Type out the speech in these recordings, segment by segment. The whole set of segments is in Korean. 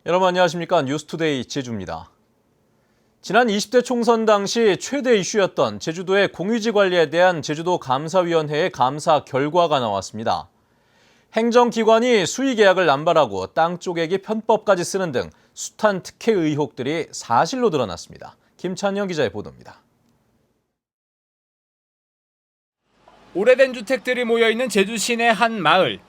여러분 안녕하십니까? 뉴스투데이 제주입니다. 지난 20대 총선 당시 최대 이슈였던 제주도의 공유지 관리에 대한 제주도 감사위원회의 감사 결과가 나왔습니다. 행정기관이 수의계약을 남발하고 땅 쪼개기 편법까지 쓰는 등 숱한 특혜 의혹들이 사실로 드러났습니다. 김찬영 기자의 보도입니다. 오래된 주택들이 모여있는 제주 시내 한 마을.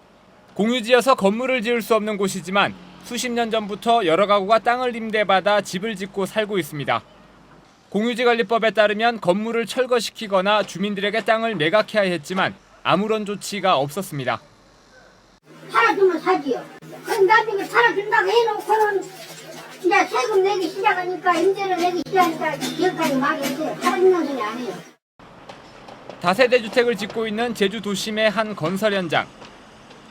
공유지여서 건물을 지을 수 없는 곳이지만 수십 년 전부터 여러 가구가 땅을 임대받아 집을 짓고 살고 있습니다. 공유지관리법에 따르면 건물을 철거시키거나 주민들에게 땅을 매각해야 했지만 아무런 조치가 없었습니다. 팔아주면 사지요. 그럼 나중에 팔아준다고 해놓고는 이제 세금 내기 시작하니까 임대료 내기 시작하니까 기업까지 말이 없어요. 팔아준다는 소리 안 해요. 다세대 주택을 짓고 있는 제주 도심의 한 건설 현장.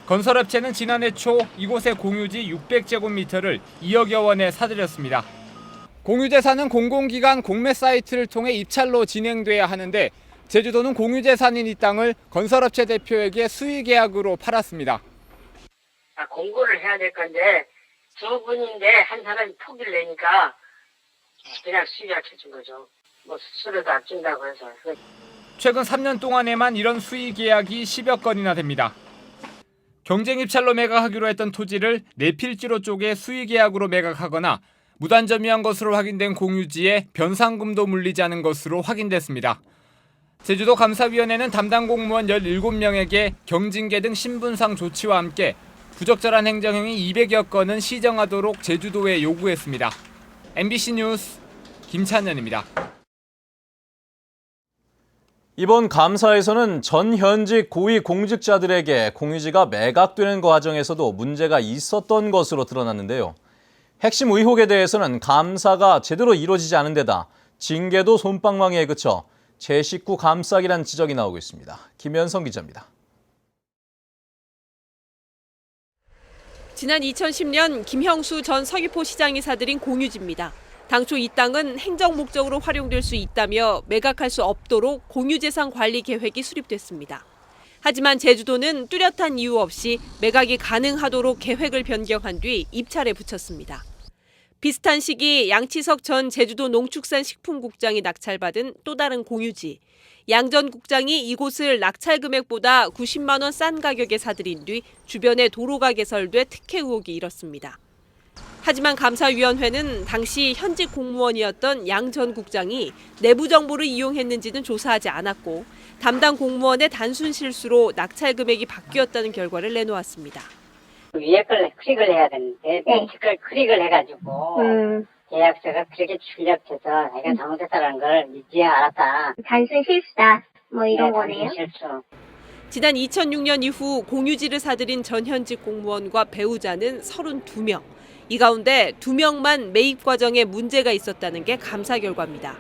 건설업체는 지난해 초 이곳의 공유지 600제곱미터를 2억여 원에 사들였습니다. 공유재산은 공공기관 공매 사이트를 통해 입찰로 진행돼야 하는데 제주도는 공유재산인 이 땅을 건설업체 대표에게 수의계약으로 팔았습니다. 공고를 해야 될 건데 두 분인데 한 사람이 포기를 내니까 그냥 수의계약 해준 거죠. 뭐 수수료도 안 준다고 해서. 최근 3년 동안에만 이런 수의계약이 10여 건이나 됩니다. 경쟁 입찰로 매각하기로 했던 토지를 내필지로 쪼개 수의계약으로 매각하거나 무단점유한 것으로 확인된 공유지에 변상금도 물리지 않은 것으로 확인됐습니다. 제주도 감사위원회는 담당 공무원 17명에게 경징계 등 신분상 조치와 함께 부적절한 행정행위 200여 건은 시정하도록 제주도에 요구했습니다. MBC 뉴스 김찬현입니다. 이번 감사에서는 전현직 고위 공직자들에게 공유지가 매각되는 과정에서도 문제가 있었던 것으로 드러났는데요. 핵심 의혹에 대해서는 감사가 제대로 이루어지지 않은 데다 징계도 솜방망이에 그쳐 제 식구 감싸기란 지적이 나오고 있습니다. 김현성 기자입니다. 지난 2010년 김형수 전 서귀포시장이 사들인 공유지입니다. 당초 이 땅은 행정 목적으로 활용될 수 있다며 매각할 수 없도록 공유재산 관리 계획이 수립됐습니다. 하지만 제주도는 뚜렷한 이유 없이 매각이 가능하도록 계획을 변경한 뒤 입찰에 붙였습니다. 비슷한 시기 양치석 전 제주도 농축산식품국장이 낙찰받은 또 다른 공유지. 양 전 국장이 이곳을 낙찰 금액보다 90만 원 싼 가격에 사들인 뒤 주변에 도로가 개설돼 특혜 의혹이 일었습니다. 하지만 감사위원회는 당시 현직 공무원이었던 양 전 국장이 내부 정보를 이용했는지는 조사하지 않았고 담당 공무원의 단순 실수로 낙찰 금액이 바뀌었다는 결과를 내놓았습니다. 위에 걸 클릭을 해야 되는데 밑에 걸 클릭을 해가지고 계약서가 그렇게 출력해서 내가 잘못했다는 걸 이제야 알았다. 단순 실수다. 뭐 이런 거네요. 실수. 지난 2006년 이후 공유지를 사들인 전현직 공무원과 배우자는 32명. 이 가운데 2명만 매입 과정에 문제가 있었다는 게 감사 결과입니다.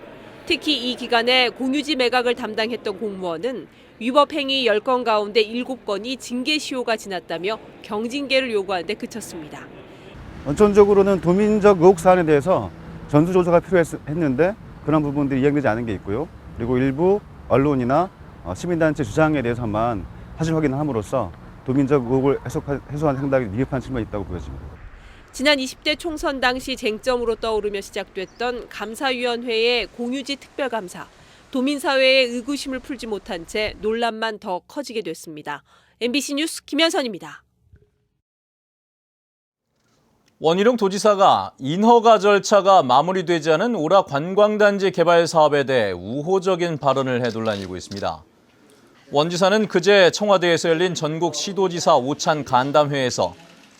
특히 이 기간에 공유지 매각을 담당했던 공무원은 위법 행위 10건 가운데 7건이 징계 시효가 지났다며 경징계를 요구하는 데 그쳤습니다. 원천적으로는 도민적 의혹 사안에 대해서 전수조사가 필요했는데 그런 부분들이 이행되지 않은 게 있고요. 그리고 일부 언론이나 시민단체 주장에 대해서만 사실 확인함으로써 도민적 의혹을 해소하는 행동이 미흡한 측면이 있다고 보여집니다. 지난 20대 총선 당시 쟁점으로 떠오르며 시작됐던 감사위원회의 공유지 특별감사. 도민사회의 의구심을 풀지 못한 채 논란만 더 커지게 됐습니다. MBC 뉴스 김현선입니다. 원희룡 도지사가 인허가 절차가 마무리되지 않은 오라 관광단지 개발 사업에 대해 우호적인 발언을 해 논란이 일고 있습니다. 원 지사는 그제 청와대에서 열린 전국 시도지사 오찬 간담회에서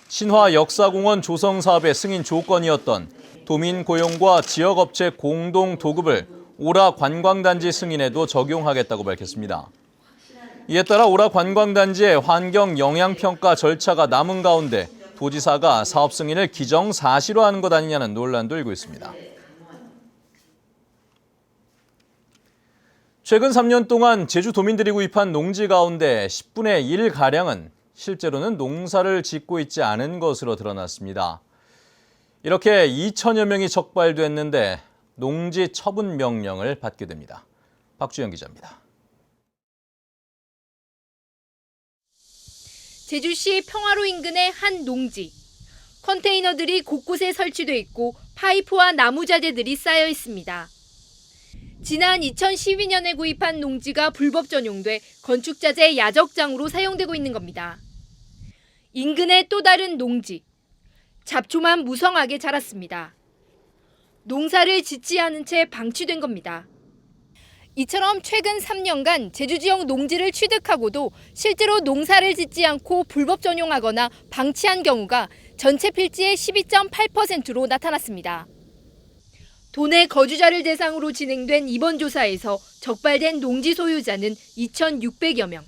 신화 역사공원 조성 사업의 승인 조건이었던 도민 고용과 지역업체 공동 도급을 오라 관광단지 승인에도 적용하겠다고 밝혔습니다. 이에 따라 오라 관광단지의 환경 영향평가 절차가 남은 가운데 도지사가 사업 승인을 기정사실화하는 것 아니냐는 논란도 일고 있습니다. 최근 3년 동안 제주도민들이 구입한 농지 가운데 10분의 1가량은 실제로는 농사를 짓고 있지 않은 것으로 드러났습니다. 이렇게 2천여 명이 적발됐는데 농지 처분 명령을 받게 됩니다. 박주영 기자입니다. 제주시 평화로 인근의 한 농지. 컨테이너들이 곳곳에 설치돼 있고 파이프와 나무 자재들이 쌓여 있습니다. 지난 2012년에 구입한 농지가 불법 전용돼 건축자재 야적장으로 사용되고 있는 겁니다. 인근의 또 다른 농지. 잡초만 무성하게 자랐습니다. 농사를 짓지 않은 채 방치된 겁니다. 이처럼 최근 3년간 제주 지역 농지를 취득하고도 실제로 농사를 짓지 않고 불법 전용하거나 방치한 경우가 전체 필지의 12.8%로 나타났습니다. 도내 거주자를 대상으로 진행된 이번 조사에서 적발된 농지 소유자는 2,600여 명.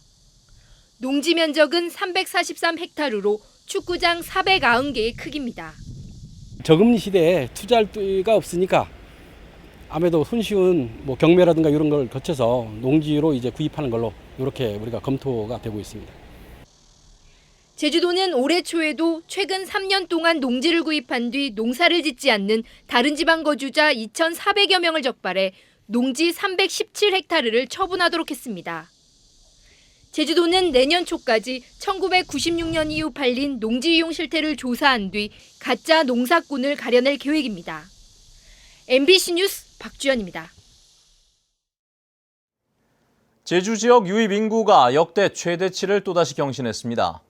농지 면적은 343헥타르로 축구장 490개의 크기입니다. 저금리 시대에 투자할 데가 없으니까 아무래도 손쉬운 경매라든가 이런 걸 거쳐서 농지로 이제 구입하는 걸로 이렇게 우리가 검토가 되고 있습니다. 제주도는 올해 초에도 최근 3년 동안 농지를 구입한 뒤 농사를 짓지 않는 다른 지방 거주자 2,400여 명을 적발해 농지 317헥타르를 처분하도록 했습니다. 제주도는 내년 초까지 1996년 이후 팔린 농지 이용 실태를 조사한 뒤 가짜 농사꾼을 가려낼 계획입니다. MBC 뉴스 박주연입니다. 제주 지역 유입 인구가 역대 최대치를 또다시 경신했습니다.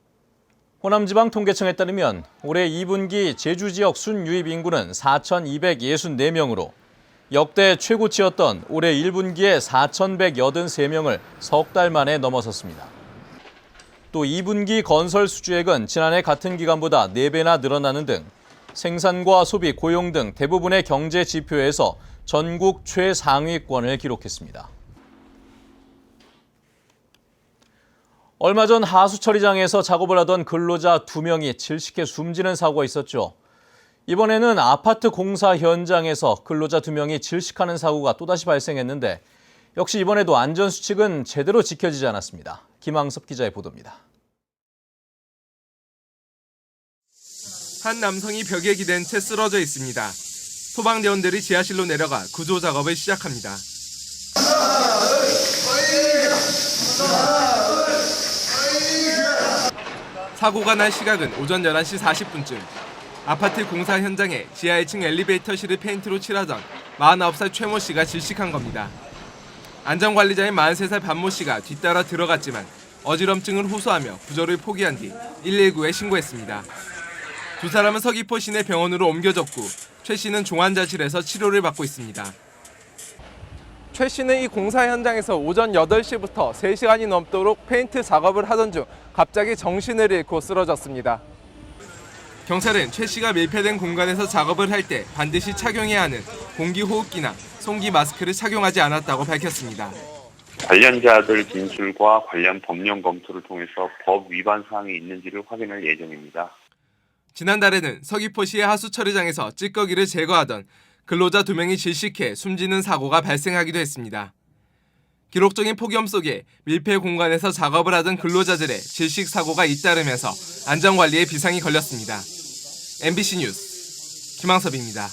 호남지방통계청에 따르면 올해 2분기 제주 지역 순유입 인구는 4,264명으로 역대 최고치였던 올해 1분기에 4,183명을 석 달 만에 넘어섰습니다. 또 2분기 건설 수주액은 지난해 같은 기간보다 4배나 늘어나는 등 생산과 소비, 고용 등 대부분의 경제 지표에서 전국 최상위권을 기록했습니다. 얼마 전 하수 처리장에서 작업을 하던 근로자 2명이 질식해 숨지는 사고가 있었죠. 이번에는 아파트 공사 현장에서 근로자 2명이 질식하는 사고가 또다시 발생했는데 역시 이번에도 안전수칙은 제대로 지켜지지 않았습니다. 김항섭 기자의 보도입니다. 한 남성이 벽에 기댄 채 쓰러져 있습니다. 소방대원들이 지하실로 내려가 구조 작업을 시작합니다. 사고가 난 시각은 오전 11시 40분쯤. 아파트 공사 현장에 지하 1층 엘리베이터실을 페인트로 칠하던 49살 최모 씨가 질식한 겁니다. 안전관리자인 43살 반모 씨가 뒤따라 들어갔지만 어지럼증을 호소하며 구조를 포기한 뒤 119에 신고했습니다. 두 사람은 서귀포 시내 병원으로 옮겨졌고 최 씨는 종안자실에서 치료를 받고 있습니다. 최 씨는 이 공사 현장에서 오전 8시부터 3시간이 넘도록 페인트 작업을 하던 중 갑자기 정신을 잃고 쓰러졌습니다. 경찰은 최 씨가 밀폐된 공간에서 작업을 할 때 반드시 착용해야 하는 공기호흡기나 송기 마스크를 착용하지 않았다고 밝혔습니다. 관련자들 진술과 관련 법령 검토를 통해서 법 위반 사항이 있는지를 확인할 예정입니다. 지난달에는 서귀포시의 하수 처리장에서 찌꺼기를 제거하던 근로자 2명이 질식해 숨지는 사고가 발생하기도 했습니다. 기록적인 폭염 속에 밀폐 공간에서 작업을 하던 근로자들의 질식 사고가 잇따르면서 안전관리에 비상이 걸렸습니다. MBC 뉴스 김항섭입니다.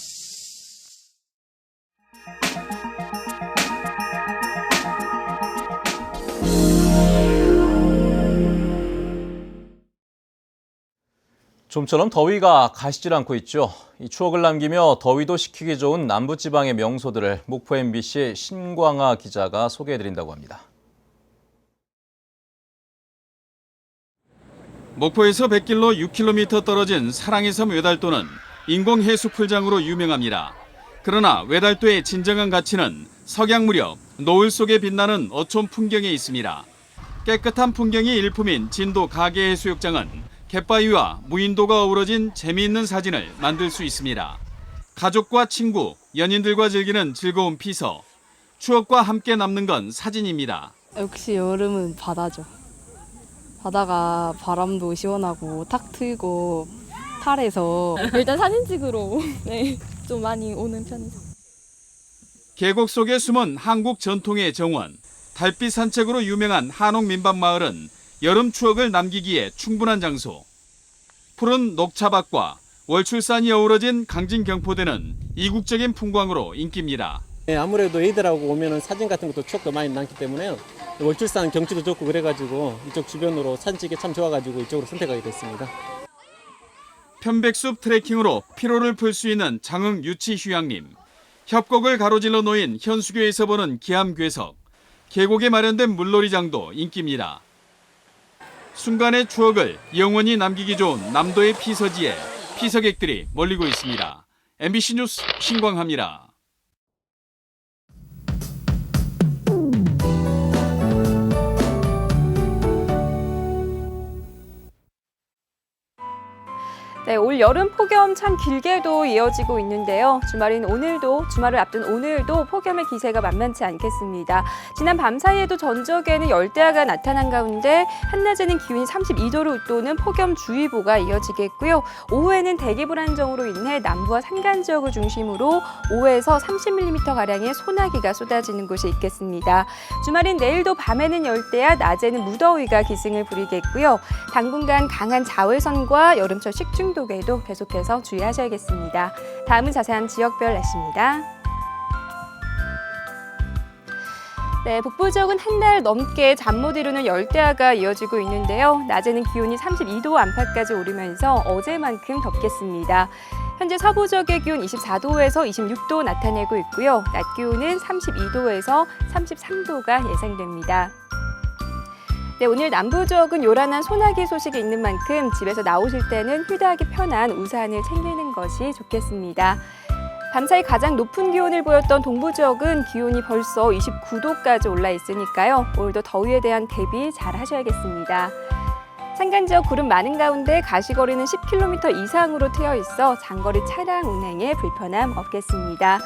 좀처럼 더위가 가시질 않고 있죠. 이 추억을 남기며 더위도 식히기 좋은 남부지방의 명소들을 목포 MBC 신광아 기자가 소개해드린다고 합니다. 목포에서 100길로 6km 떨어진 사랑의 섬 외달도는 인공해수풀장으로 유명합니다. 그러나 외달도의 진정한 가치는 석양 무렵 노을 속에 빛나는 어촌 풍경에 있습니다. 깨끗한 풍경이 일품인 진도 가계해수욕장은 갯바위와 무인도가 어우러진 재미있는 사진을 만들 수 있습니다. 가족과 친구, 연인들과 즐기는 즐거운 피서, 추억과 함께 남는 건 사진입니다. 역시 여름은 바다죠. 바다가 바람도 시원하고 탁 트이고 탈에서 일단 사진 찍으러 좀 많이 오는 편이죠. 계곡 속에 숨은 한국 전통의 정원, 달빛 산책으로 유명한 한옥 민박 마을은 여름 추억을 남기기에 충분한 장소. 푸른 녹차밭과 월출산이 어우러진 강진 경포대는 이국적인 풍광으로 인기입니다. 아무래도 애들하고 오면은 사진 같은 것도 추억도 많이 남기 때문에요. 월출산 경치도 좋고 그래가지고 이쪽 주변으로 사진 찍기 참 좋아가지고 이쪽으로 선택하게 됐습니다. 편백숲 트레킹으로 피로를 풀 수 있는 장흥 유치 휴양림, 협곡을 가로질러 놓인 현수교에서 보는 기암괴석, 계곡에 마련된 물놀이장도 인기입니다. 순간의 추억을 영원히 남기기 좋은 남도의 피서지에 피서객들이 몰리고 있습니다. MBC 뉴스 신광하입니다. 네, 올 여름 폭염 참 길게도 이어지고 있는데요. 주말을 앞둔 오늘도 폭염의 기세가 만만치 않겠습니다. 지난 밤 사이에도 전적에는 열대야가 나타난 가운데 한낮에는 기온이 32도를 웃도는 폭염주의보가 이어지겠고요. 오후에는 대기 불안정으로 인해 남부와 산간 지역을 중심으로 5에서 30mm가량의 소나기가 쏟아지는 곳이 있겠습니다. 주말인 내일도 밤에는 열대야, 낮에는 무더위가 기승을 부리겠고요. 당분간 강한 자외선과 여름철 식중독 에도 계속해서 주의하셔야겠습니다. 다음은 자세한 지역별 날씨입니다. 네, 북부 지역은 한 달 넘게 잠 못 이루는 열대야가 이어지고 있는데요. 낮에는 기온이 32도 안팎까지 오르면서 어제만큼 덥겠습니다. 현재 서부 지역의 기온 24도에서 26도 나타내고 있고요. 낮 기온은 32도에서 33도가 예상됩니다. 네, 오늘 남부 지역은 요란한 소나기 소식이 있는 만큼 집에서 나오실 때는 휴대하기 편한 우산을 챙기는 것이 좋겠습니다. 밤사이 가장 높은 기온을 보였던 동부 지역은 기온이 벌써 29도까지 올라 있으니까요. 오늘도 더위에 대한 대비 잘 하셔야겠습니다. 산간 지역 구름 많은 가운데 가시거리는 10km 이상으로 트여 있어 장거리 차량 운행에 불편함 없겠습니다.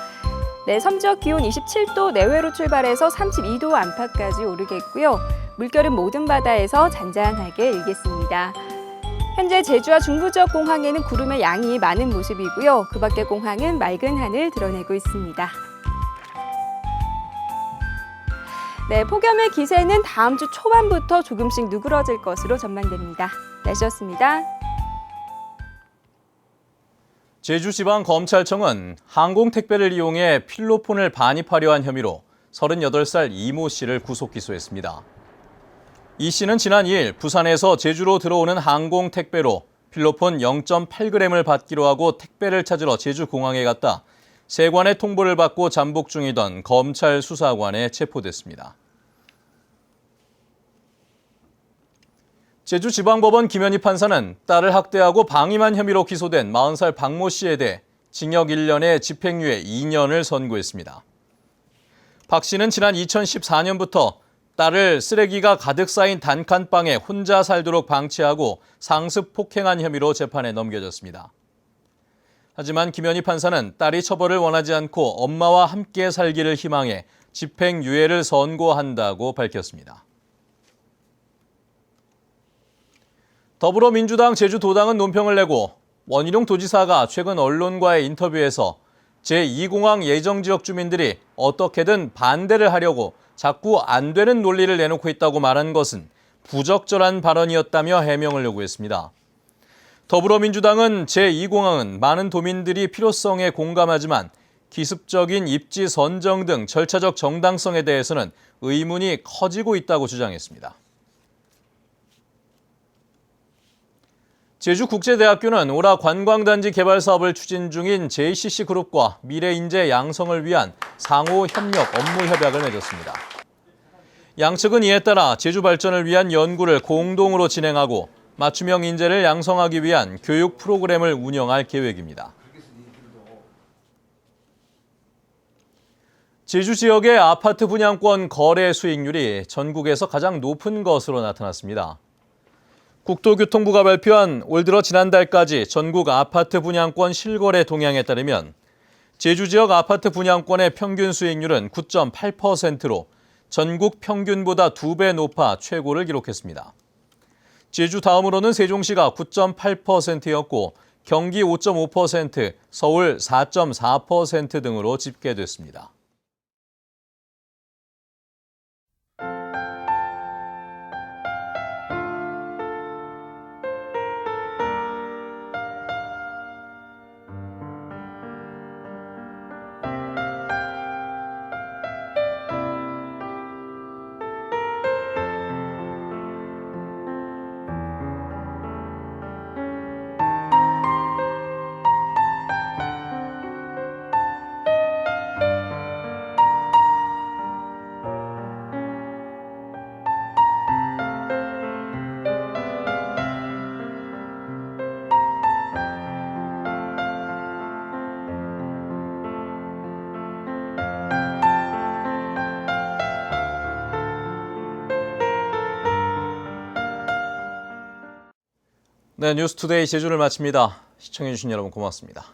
네, 섬지역 기온 27도 내외로 출발해서 32도 안팎까지 오르겠고요. 물결은 모든 바다에서 잔잔하게 일겠습니다. 현재 제주와 중부 지역 공항에는 구름의 양이 많은 모습이고요. 그 밖의 공항은 맑은 하늘 드러내고 있습니다. 네, 폭염의 기세는 다음 주 초반부터 조금씩 누그러질 것으로 전망됩니다. 날씨였습니다. 제주지방검찰청은 항공택배를 이용해 필로폰을 반입하려 한 혐의로 38살 이모 씨를 구속 기소했습니다. 이 씨는 지난 2일 부산에서 제주로 들어오는 항공택배로 필로폰 0.8g을 받기로 하고 택배를 찾으러 제주공항에 갔다 세관의 통보를 받고 잠복 중이던 검찰 수사관에 체포됐습니다. 제주지방법원 김현희 판사는 딸을 학대하고 방임한 혐의로 기소된 40살 박모 씨에 대해 징역 1년에 집행유예 2년을 선고했습니다. 박 씨는 지난 2014년부터 딸을 쓰레기가 가득 쌓인 단칸방에 혼자 살도록 방치하고 상습 폭행한 혐의로 재판에 넘겨졌습니다. 하지만 김현희 판사는 딸이 처벌을 원하지 않고 엄마와 함께 살기를 희망해 집행유예를 선고한다고 밝혔습니다. 더불어민주당 제주도당은 논평을 내고 원희룡 도지사가 최근 언론과의 인터뷰에서 제2공항 예정지역 주민들이 어떻게든 반대를 하려고 자꾸 안 되는 논리를 내놓고 있다고 말한 것은 부적절한 발언이었다며 해명을 요구했습니다. 더불어민주당은 제2공항은 많은 도민들이 필요성에 공감하지만 기습적인 입지 선정 등 절차적 정당성에 대해서는 의문이 커지고 있다고 주장했습니다. 제주국제대학교는 오라 관광단지 개발 사업을 추진 중인 JCC그룹과 미래인재 양성을 위한 상호 협력 업무 협약을 맺었습니다. 양측은 이에 따라 제주 발전을 위한 연구를 공동으로 진행하고 맞춤형 인재를 양성하기 위한 교육 프로그램을 운영할 계획입니다. 제주 지역의 아파트 분양권 거래 수익률이 전국에서 가장 높은 것으로 나타났습니다. 국토교통부가 발표한 올 들어 지난달까지 전국 아파트 분양권 실거래 동향에 따르면 제주 지역 아파트 분양권의 평균 수익률은 9.8%로 전국 평균보다 2배 높아 최고를 기록했습니다. 제주 다음으로는 세종시가 9.8%였고 경기 5.5%, 서울 4.4% 등으로 집계됐습니다. 네, 뉴스투데이 제주를 마칩니다. 시청해주신 여러분 고맙습니다.